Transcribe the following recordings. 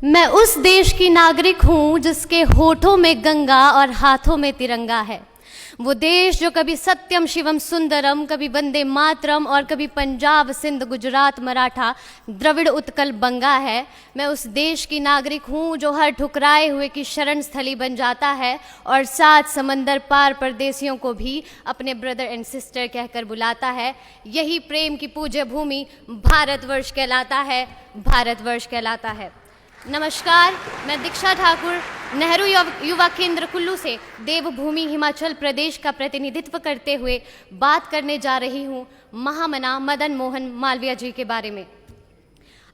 मैं उस देश की नागरिक हूँ जिसके होठों में गंगा और हाथों में तिरंगा है। वो देश जो कभी सत्यम शिवम सुंदरम, कभी वंदे मातरम और कभी पंजाब सिंध गुजरात मराठा द्रविड़ उत्कल बंगा है। मैं उस देश की नागरिक हूँ जो हर ठुकराए हुए की शरण स्थली बन जाता है और 7 समंदर पार परदेसियों को भी अपने ब्रदर एंड सिस्टर कहकर बुलाता है। यही प्रेम की पूज्य भूमि भारतवर्ष कहलाता है, भारतवर्ष कहलाता है। नमस्कार, मैं दीक्षा ठाकुर नेहरू युवा केंद्र कुल्लू से देवभूमि हिमाचल प्रदेश का प्रतिनिधित्व करते हुए बात करने जा रही हूँ महामना मदन मोहन मालवीय जी के बारे में।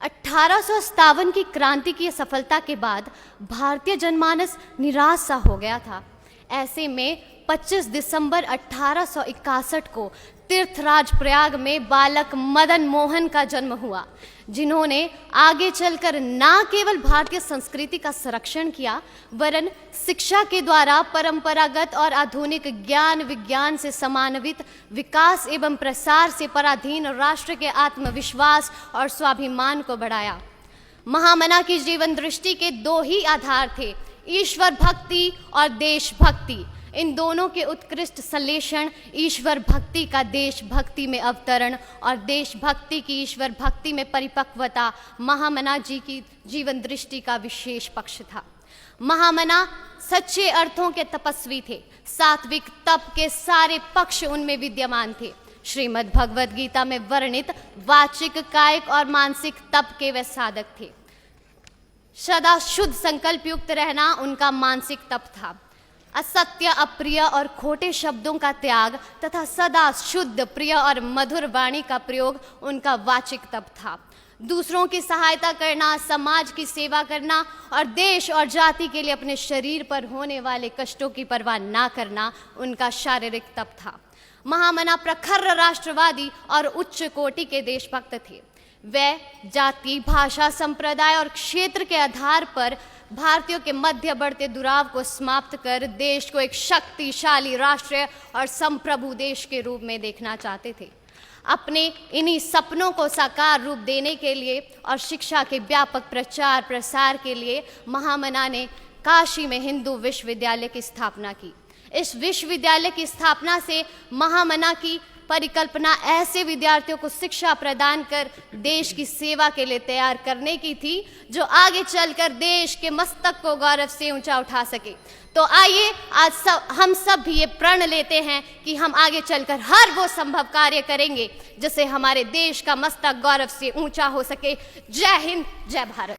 1857 की क्रांति की सफलता के बाद भारतीय जनमानस निराश सा हो गया था। ऐसे में 25 दिसंबर 1861 को तीर्थराज प्रयाग में बालक मदन मोहन का जन्म हुआ, जिन्होंने आगे चलकर न केवल भारतीय संस्कृति का संरक्षण किया वरन शिक्षा के द्वारा परंपरागत और आधुनिक ज्ञान विज्ञान से समान्वित विकास एवं प्रसार से पराधीन राष्ट्र के आत्मविश्वास और स्वाभिमान को बढ़ाया। महामना की जीवन दृष्टि के 2 ही आधार थे, ईश्वर भक्ति और देशभक्ति। इन दोनों के उत्कृष्ट संश्लेषण, ईश्वर भक्ति का देशभक्ति में अवतरण और देशभक्ति की ईश्वर भक्ति में परिपक्वता महामना जी की जीवन दृष्टि का विशेष पक्ष था। महामना सच्चे अर्थों के तपस्वी थे। सात्विक तप के सारे पक्ष उनमें विद्यमान थे। श्रीमद् भगवद गीता में वर्णित वाचिक, कायिक और मानसिक तप के वे साधक थे। सदा शुद्ध संकल्प युक्त रहना उनका मानसिक तप था। असत्य, अप्रिय और खोटे शब्दों का त्याग तथा सदा शुद्ध, प्रिय और मधुर वाणी का प्रयोग उनका वाचिक तप था। दूसरों की सहायता करना, समाज की सेवा करना और देश और जाति के लिए अपने शरीर पर होने वाले कष्टों की परवाह ना करना उनका शारीरिक तप था। महामना प्रखर राष्ट्रवादी और उच्च कोटि के देशभक्त थे। वे जाति, भाषा, संप्रदाय और क्षेत्र के आधार पर भारतीयों के मध्य बढ़ते दुराव को समाप्त कर देश को एक शक्तिशाली राष्ट्र और संप्रभु देश के रूप में देखना चाहते थे। अपने इन्हीं सपनों को साकार रूप देने के लिए और शिक्षा के व्यापक प्रचार प्रसार के लिए महामना ने काशी में हिंदू विश्वविद्यालय की स्थापना की। इस विश्वविद्यालय की स्थापना से महामना की परिकल्पना ऐसे विद्यार्थियों को शिक्षा प्रदान कर देश की सेवा के लिए तैयार करने की थी जो आगे चलकर देश के मस्तक को गौरव से ऊंचा उठा सके। तो आइए आज हम सब भी ये प्रण लेते हैं कि हम आगे चलकर हर वो संभव कार्य करेंगे जिससे हमारे देश का मस्तक गौरव से ऊंचा हो सके। जय हिंद, जय भारत।